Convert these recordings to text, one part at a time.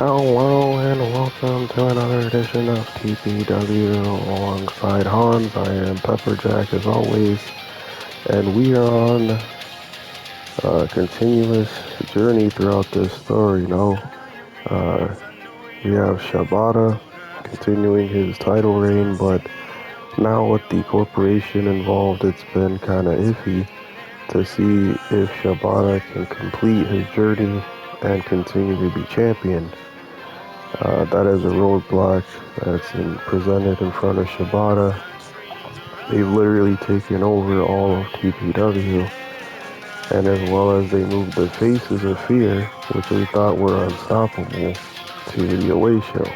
Hello and welcome to another edition of TPW alongside Hans. I am Pepperjack as always, and we are on a continuous journey throughout this story. Uh, we have Shibata continuing his title reign, but now with the corporation involved, it's been kind of iffy to see if Shibata can complete his journey and continue to be champion. That is a roadblock that's presented in front of Shibata. They've literally taken over all of TPW, and as well as they moved the Faces of Fear, which we thought were unstoppable, to the away show.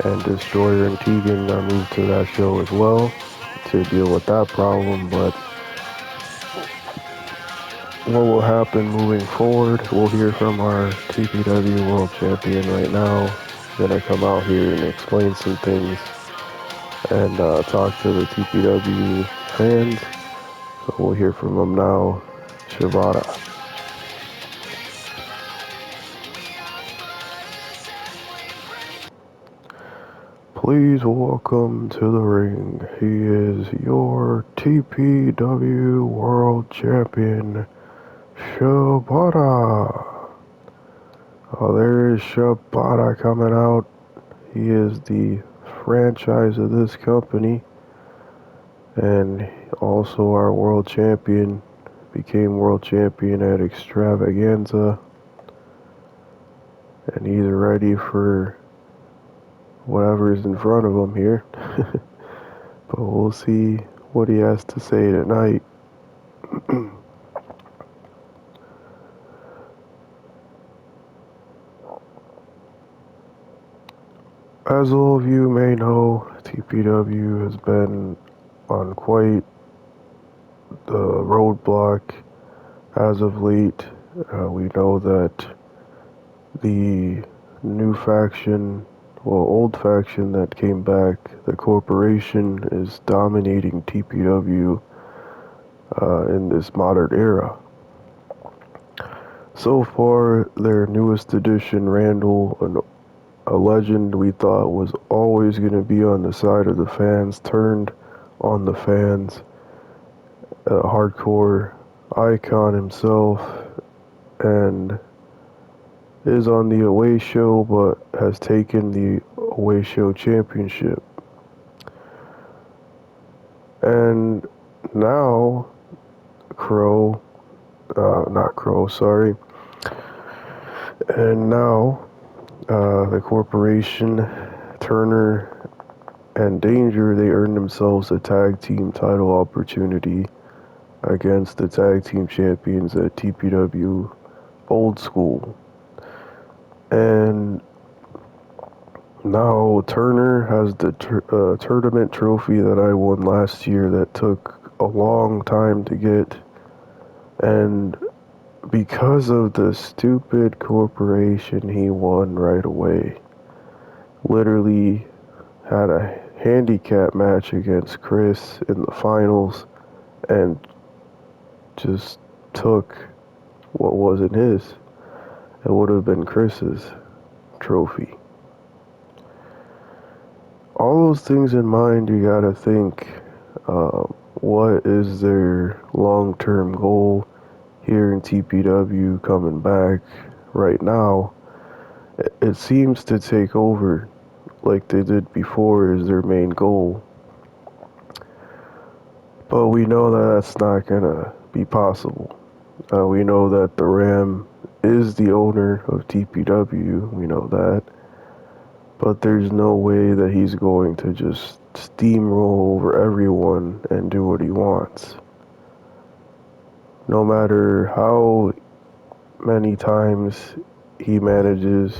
And Destroyer and Tegan got moved to that show as well to deal with that problem, but what will happen moving forward, we'll hear from our TPW World Champion right now. Gonna come out here and explain some things and talk to the TPW fans. So we'll hear from them now. Shibata. Please welcome to the ring. He is your TPW World Champion, Shibata. Oh, there is Shibata coming out. He is the franchise of this company and also our world champion. Became world champion at Extravaganza, and he's ready for whatever's in front of him here. But we'll see what he has to say tonight. As all of you may know, TPW has been on quite the roadblock as of late. We know that the new faction, well, old faction that came back, the corporation, is dominating TPW in this modern era. So far, their newest addition, Randall, a legend we thought was always going to be on the side of the fans, turned on the fans, a hardcore icon himself, and is on the away show but has taken the away show championship. And now, not Crow, sorry. And now, the corporation, Turner and Danger, they earned themselves a tag team title opportunity against the tag team champions at TPW Old School. And now Turner has the tournament trophy that I won last year that took a long time to get. And because of the stupid corporation, he won right away. Literally had a handicap match against Chris in the finals and just took what wasn't his. It would have been Chris's trophy. All those things in mind, you gotta think, what is their long-term goal here in TPW coming back right now? It seems to take over like they did before is their main goal. But we know that that's not gonna be possible. We know that the Ram is the owner of TPW, we know that. But there's no way that he's going to just steamroll over everyone and do what he wants. No matter how many times he manages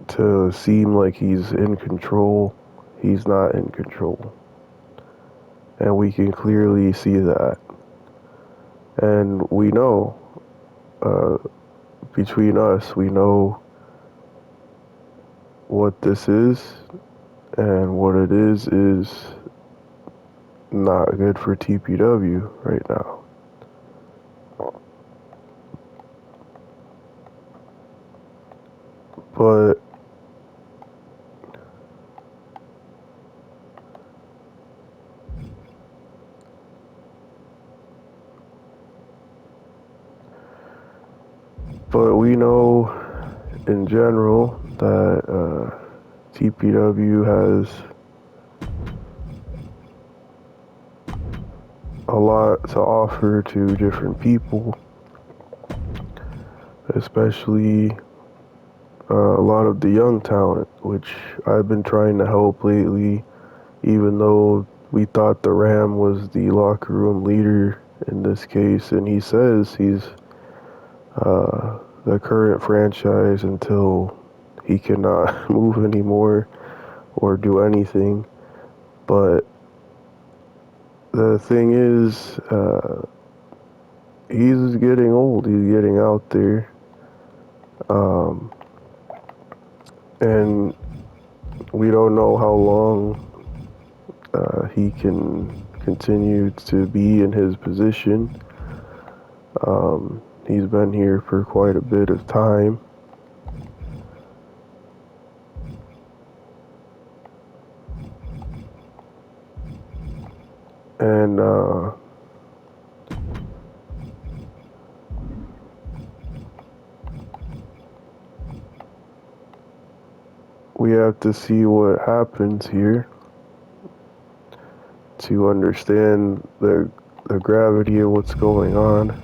to seem like he's in control, he's not in control. And we can clearly see that. And we know, between us, we know what this is, and what it is not good for TPW right now. But we know in general that TPW has a lot to offer to different people, especially a lot of the young talent, which I've been trying to help lately, even though we thought the Ram was the locker room leader in this case, and he says he's the current franchise until he cannot move anymore or do anything. But the thing is, he's getting old. He's getting out there. And we don't know how long he can continue to be in his position. He's been here for quite a bit of time. And we have to see what happens here to understand the gravity of what's going on.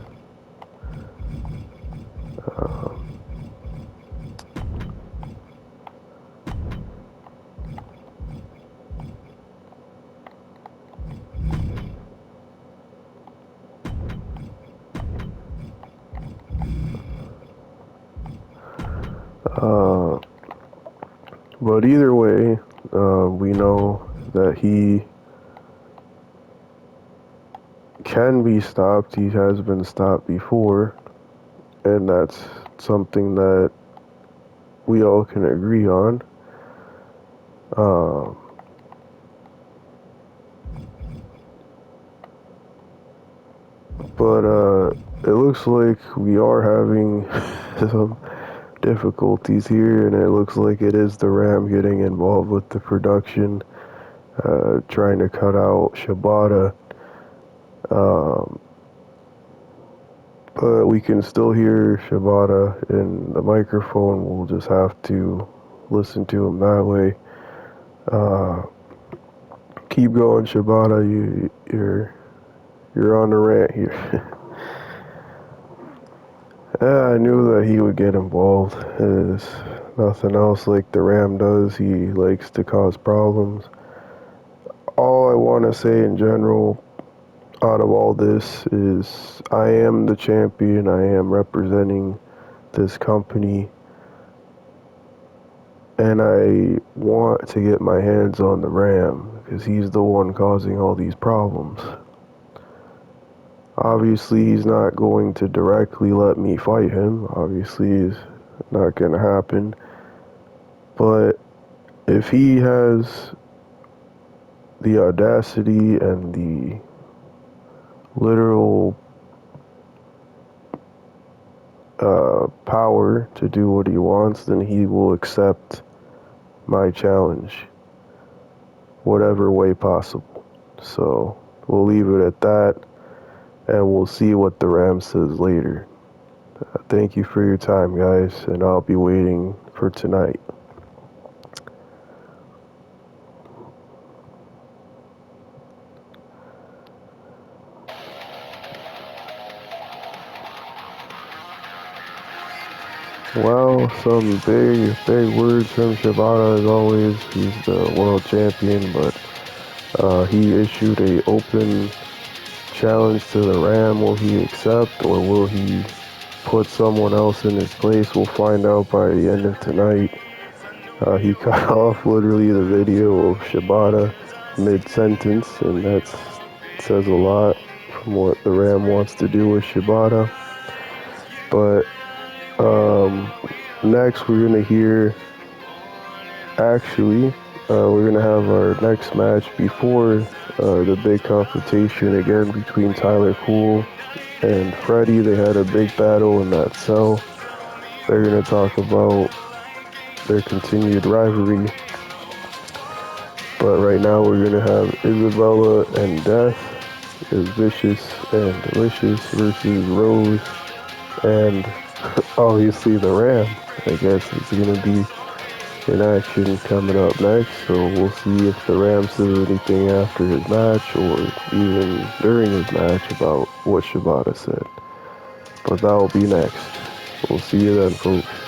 But either way, we know that he can be stopped. He has been stopped before, and that's something that we all can agree on. But it looks like we are having some difficulties here, and it looks like it is the Ram getting involved with the production, trying to cut out Shibata. But we can still hear Shibata in the microphone. We'll just have to listen to him that way. Keep going, Shibata. You're on the rant here. Yeah, I knew that he would get involved. There's nothing else like the Ram does. He likes to cause problems. All I want to say in general out of all this is I am the champion. I am representing this company. And I want to get my hands on the Ram because he's the one causing all these problems. Obviously, he's not going to directly let me fight him. Obviously, it's not going to happen. But if he has the audacity and the literal power to do what he wants, then he will accept my challenge, whatever way possible. So we'll leave it at that, and we'll see what the Ram says later. Thank you for your time, guys, and I'll be waiting for tonight. Well, some big words from Shibata as always. He's the world champion, but he issued a open challenge to the Ram. Will he accept, or will he put someone else in his place? We'll find out by the end of tonight. He cut off literally the video of Shibata mid-sentence, and that says a lot from what the Ram wants to do with Shibata. But next we're gonna hear, actually, we're gonna have our next match before the big confrontation again between Tyler Poole and Freddie. They had a big battle in that cell. They're gonna talk about their continued rivalry. But right now we're gonna have Isabella and Death is Vicious and Delicious versus Rose and obviously the Ram. I guess it's gonna be in action coming up next, so we'll see if the Ram says anything after his match or even during his match about what Shibata said. But that'll be next. We'll see you then, folks.